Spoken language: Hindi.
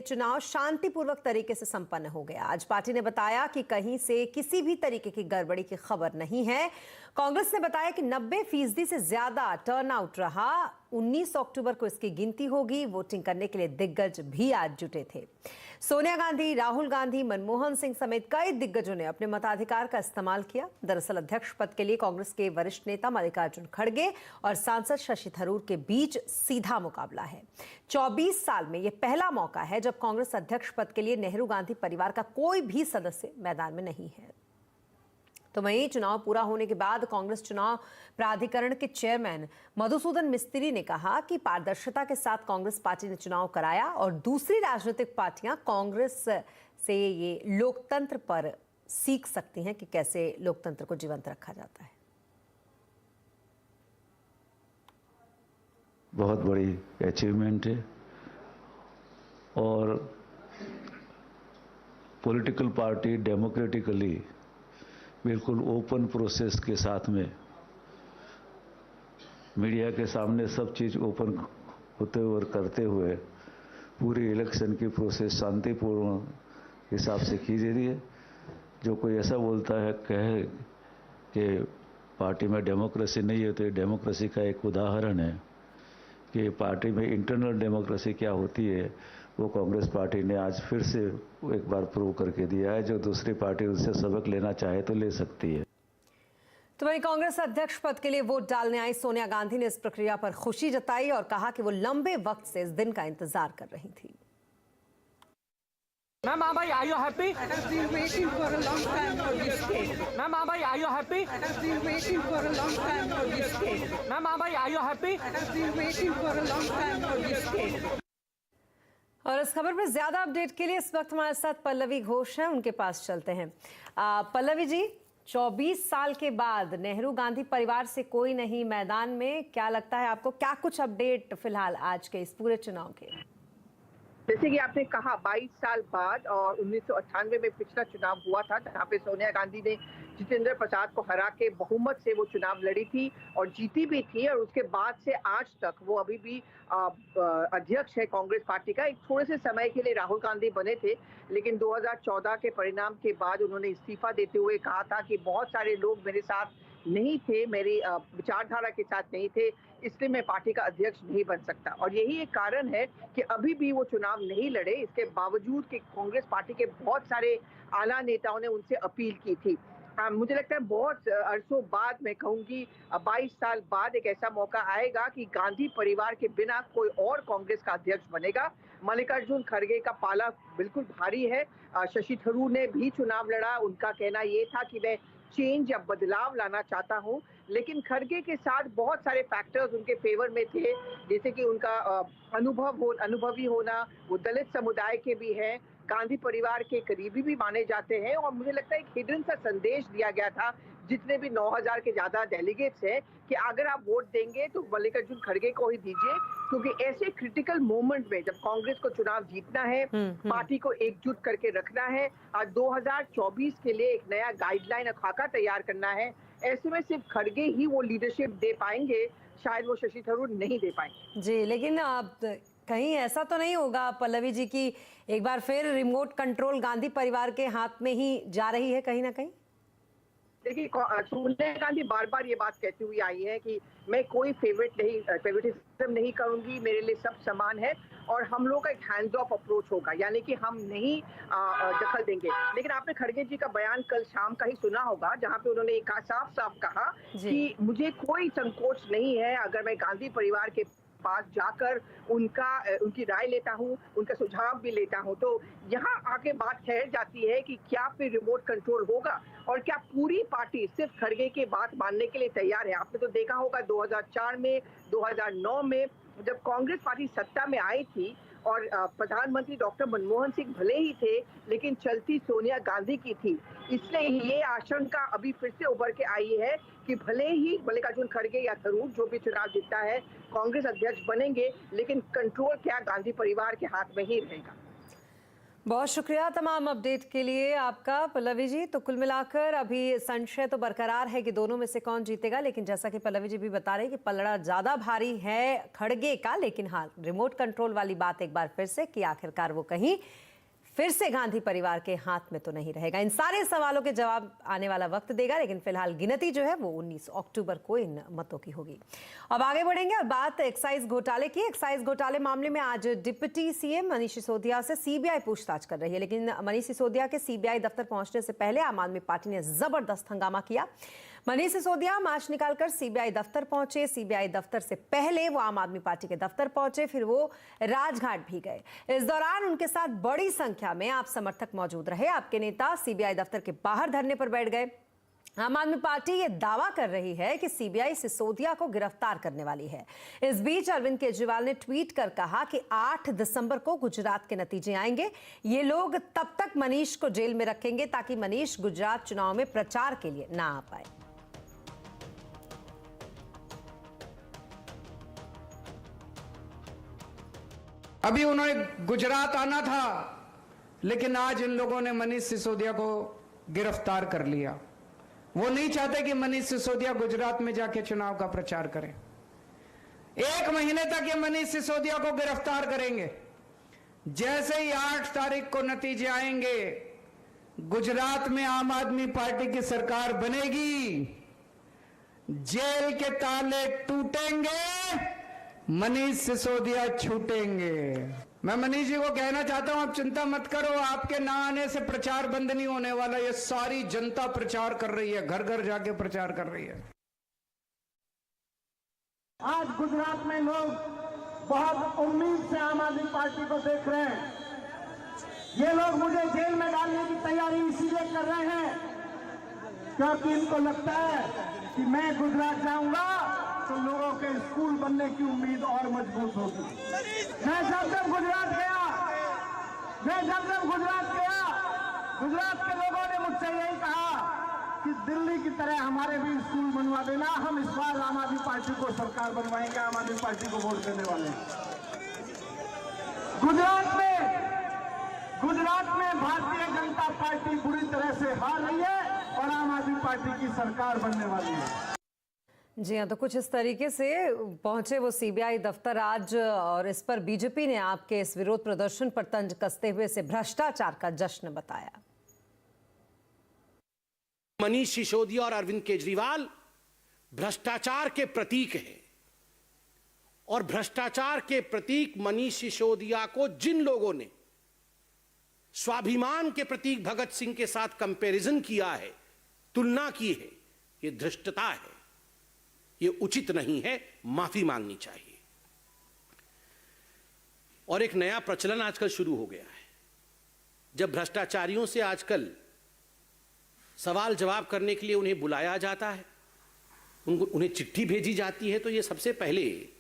चुनाव शांतिपूर्वक तरीके से संपन्न हो गया। आज पार्टी ने बताया कि कहीं से किसी भी तरीके की गड़बड़ी की खबर नहीं है। कांग्रेस ने बताया कि 90% से ज्यादा टर्नआउट रहा। 19 अक्टूबर को इसकी गिनती होगी। वोटिंग करने के लिए दिग्गज भी आज जुटे थे। सोनिया गांधी, राहुल गांधी, मनमोहन सिंह समेत कई दिग्गजों ने अपने मताधिकार का इस्तेमाल किया। दरअसल अध्यक्ष पद के लिए कांग्रेस के वरिष्ठ नेता मल्लिकार्जुन खड़गे और सांसद शशि थरूर के बीच सीधा मुकाबला है। 24 साल में यह पहला मौका है जब कांग्रेस अध्यक्ष पद के लिए नेहरू गांधी परिवार का कोई भी सदस्य मैदान में नहीं है। तो वहीं चुनाव पूरा होने के बाद कांग्रेस चुनाव प्राधिकरण के चेयरमैन मधुसूदन मिस्त्री ने कहा कि पारदर्शिता के साथ कांग्रेस पार्टी ने चुनाव कराया और दूसरी राजनीतिक पार्टियां कांग्रेस से ये लोकतंत्र पर सीख सकती हैं कि कैसे लोकतंत्र को जीवंत रखा जाता है। बहुत बड़ी अचीवमेंट है और पॉलिटिकल पार्टी डेमोक्रेटिकली बिल्कुल ओपन प्रोसेस के साथ में मीडिया के सामने सब चीज़ ओपन होते हुए और करते हुए पूरी इलेक्शन की प्रोसेस शांतिपूर्ण हिसाब से की जा रही है। जो कोई ऐसा बोलता है कहे कि पार्टी में डेमोक्रेसी नहीं है, तो ये डेमोक्रेसी का एक उदाहरण है कि पार्टी में इंटरनल डेमोक्रेसी क्या होती है, वो कांग्रेस पार्टी ने आज फिर से एक बार प्रूव करके दिया है। जो दूसरी पार्टी उससे सबक लेना चाहे तो ले सकती है। तो वहीं कांग्रेस अध्यक्ष पद के लिए वोट डालने आई सोनिया गांधी ने इस प्रक्रिया पर खुशी जताई और कहा कि वो लंबे वक्त से इस दिन का इंतजार कर रही थी। Ma'am, are you happy? I have been waiting for a long time for this case. Ma'am, are you happy? I have been waiting for a long time for this case. Ma'am, are you happy? I have been waiting for a long time for this case. और इस खबर पर ज्यादा अपडेट के लिए इस वक्त हमारे साथ पल्लवी घोष हैं, उनके पास चलते हैं। पल्लवी जी, 24 साल के बाद नेहरू गांधी परिवार से कोई नहीं मैदान में, क्या लगता है आपको, क्या कुछ अपडेट फिलहाल आज के इस पूरे चुनाव के? जैसे कि आपने कहा 22 साल बाद और 1998 में पिछला चुनाव हुआ था जहां पे सोनिया गांधी ने जितेंद्र प्रसाद को हरा के बहुमत से वो चुनाव लड़ी थी और जीती भी थी। और उसके बाद से आज तक वो अभी भी अध्यक्ष है कांग्रेस पार्टी का। एक थोड़े से समय के लिए राहुल गांधी बने थे, लेकिन 2014 के परिणाम के बाद उन्होंने इस्तीफा देते हुए कहा था कि बहुत सारे लोग मेरे साथ नहीं थे, मेरी विचारधारा के साथ नहीं थे, इसलिए मैं पार्टी का अध्यक्ष नहीं बन सकता। और यही एक कारण है कि अभी भी वो चुनाव नहीं लड़े, इसके बावजूद कि कांग्रेस पार्टी के बहुत सारे आला नेताओं ने उनसे अपील की थी। मुझे लगता है बहुत अरसों बाद, मैं कहूंगी 22 साल बाद, एक ऐसा मौका आएगा कि गांधी परिवार के बिना कोई और कांग्रेस का अध्यक्ष बनेगा। मल्लिकार्जुन खड़गे का पाला बिल्कुल भारी है। शशि थरूर ने भी चुनाव लड़ा, उनका कहना ये था कि मैं चेंज या बदलाव लाना चाहता हूं, लेकिन खड़गे के साथ बहुत सारे फैक्टर्स उनके फेवर में थे, जैसे कि उनका अनुभवी होना, वो दलित समुदाय के भी हैं, गांधी परिवार के करीबी भी माने जाते हैं। और मुझे लगता है एक हिडन सा संदेश दिया गया था जितने भी 9000 के ज्यादा डेलीगेट्स हैं कि अगर आप वोट देंगे तो मल्लिकार्जुन खड़गे को ही दीजिए, क्योंकि ऐसे क्रिटिकल मोमेंट में जब कांग्रेस को चुनाव जीतना है, पार्टी को एकजुट करके रखना है, आज 2024 के लिए एक नया गाइडलाइन और खाका तैयार करना है, ऐसे में सिर्फ खड़गे ही वो लीडरशिप दे पाएंगे, शायद वो शशि थरूर नहीं दे पाएंगे। जी, लेकिन कहीं ऐसा तो नहीं होगा पल्लवी जी की एक बार फिर रिमोट कंट्रोल गांधी परिवार के हाथ में ही जा रही है कहीं ना कहीं? देखिए, सोनिया गांधी बार बार ये बात कहती हुई आई है कि मैं कोई फेवरेटिज्म नहीं करूंगी, मेरे लिए सब समान है और हम लोग का एक हैंड्स ऑफ अप्रोच होगा, यानी कि हम नहीं दखल देंगे। लेकिन आपने खड़गे जी का बयान कल शाम का ही सुना होगा, जहां पे उन्होंने एक साफ साफ कहा कि मुझे कोई संकोच नहीं है अगर मैं गांधी परिवार के पास जाकर उनकी राय लेता हूं, उनका सुझाव भी लेता हूं। तो यहाँ आके बात ठहर जाती है कि क्या फिर रिमोट कंट्रोल होगा और क्या पूरी पार्टी सिर्फ खड़गे की बात मानने के लिए तैयार है। आपने तो देखा होगा 2004 में, 2009 में जब कांग्रेस पार्टी सत्ता में आई थी और प्रधानमंत्री डॉक्टर मनमोहन सिंह भले ही थे, लेकिन चलती सोनिया गांधी की थी। इसलिए ये आशंका अभी फिर से उभर के आई है कि भले ही मल्लिकार्जुन खड़गे या थरूर जो भी चुनाव जीतता है कांग्रेस अध्यक्ष बनेंगे, लेकिन कंट्रोल क्या गांधी परिवार के हाथ में ही रहेगा। बहुत शुक्रिया तमाम अपडेट के लिए आपका पल्लवी जी। तो कुल मिलाकर अभी संशय तो बरकरार है कि दोनों में से कौन जीतेगा, लेकिन जैसा कि पल्लवी जी भी बता रहे कि पलड़ा ज्यादा भारी है खड़गे का। लेकिन हाँ, रिमोट कंट्रोल वाली बात एक बार फिर से कि आखिरकार वो कहीं फिर से गांधी परिवार के हाथ में तो नहीं रहेगा। इन सारे सवालों के जवाब आने वाला वक्त देगा, लेकिन फिलहाल गिनती जो है वो 19 अक्टूबर को इन मतों की होगी। अब आगे बढ़ेंगे और बात एक्साइज घोटाले की। एक्साइज घोटाले मामले में आज डिप्टी सीएम मनीष सिसोदिया से सीबीआई पूछताछ कर रही है, लेकिन मनीष सिसोदिया के सीबीआई दफ्तर पहुंचने से पहले आम आदमी पार्टी ने जबरदस्त हंगामा किया। मनीष सिसोदिया मार्च निकालकर सीबीआई दफ्तर पहुंचे। सीबीआई दफ्तर से पहले वो आम आदमी पार्टी के दफ्तर पहुंचे, फिर वो राजघाट भी गए। इस दौरान उनके साथ बड़ी संख्या में आप समर्थक मौजूद रहे। आपके नेता सीबीआई दफ्तर के बाहर धरने पर बैठ गए। आम आदमी पार्टी ये दावा कर रही है कि सीबीआई सिसोदिया को गिरफ्तार करने वाली है। इस बीच अरविंद केजरीवाल ने ट्वीट कर कहा कि 8 दिसंबर को गुजरात के नतीजे आएंगे। ये लोग तब तक मनीष को जेल में रखेंगे ताकि मनीष गुजरात चुनाव में प्रचार के लिए ना आ पाए। अभी उन्होंने गुजरात आना था, लेकिन आज इन लोगों ने मनीष सिसोदिया को गिरफ्तार कर लिया। वो नहीं चाहते कि मनीष सिसोदिया गुजरात में जाके चुनाव का प्रचार करें। 1 महीने तक ये मनीष सिसोदिया को गिरफ्तार करेंगे। जैसे ही 8 तारीख को नतीजे आएंगे, गुजरात में आम आदमी पार्टी की सरकार बनेगी, जेल के ताले टूटेंगे, मनीष सिसोदिया छूटेंगे। मैं मनीष जी को कहना चाहता हूं, आप चिंता मत करो, आपके ना आने से प्रचार बंद नहीं होने वाला। ये सारी जनता प्रचार कर रही है, घर घर जाके प्रचार कर रही है। आज गुजरात में लोग बहुत उम्मीद से आम आदमी पार्टी को देख रहे हैं। ये लोग मुझे जेल में डालने की तैयारी इसीलिए कर रहे हैं क्योंकि इनको लगता है कि मैं गुजरात जाऊंगा तो लोगों के स्कूल बनने की उम्मीद और मजबूत होगी। मैं जब गुजरात गया, गुजरात के लोगों ने मुझसे यही कहा कि दिल्ली की तरह हमारे भी स्कूल बनवा देना। हम इस बार आम आदमी पार्टी को सरकार बनवाएंगे, आम आदमी पार्टी को वोट देने वाले हैं। गुजरात में भारतीय जनता पार्टी बुरी तरह से हार रही है और आम आदमी पार्टी की सरकार बनने वाली है। जी हाँ, तो कुछ इस तरीके से पहुंचे वो सीबीआई दफ्तर आज, और इस पर बीजेपी ने आपके इस विरोध प्रदर्शन पर तंज कसते हुए इसे भ्रष्टाचार का जश्न बताया। मनीष सिसोदिया और अरविंद केजरीवाल भ्रष्टाचार के प्रतीक हैं, और भ्रष्टाचार के प्रतीक मनीष सिसोदिया को जिन लोगों ने स्वाभिमान के प्रतीक भगत सिंह के साथ कंपैरिजन किया है, तुलना की है, यह धृष्टता है, ये उचित नहीं है, माफी मांगनी चाहिए। और एक नया प्रचलन आजकल शुरू हो गया है, जब भ्रष्टाचारियों से आजकल सवाल जवाब करने के लिए उन्हें बुलाया जाता है, उन्हें चिट्ठी भेजी जाती है, तो ये सबसे पहले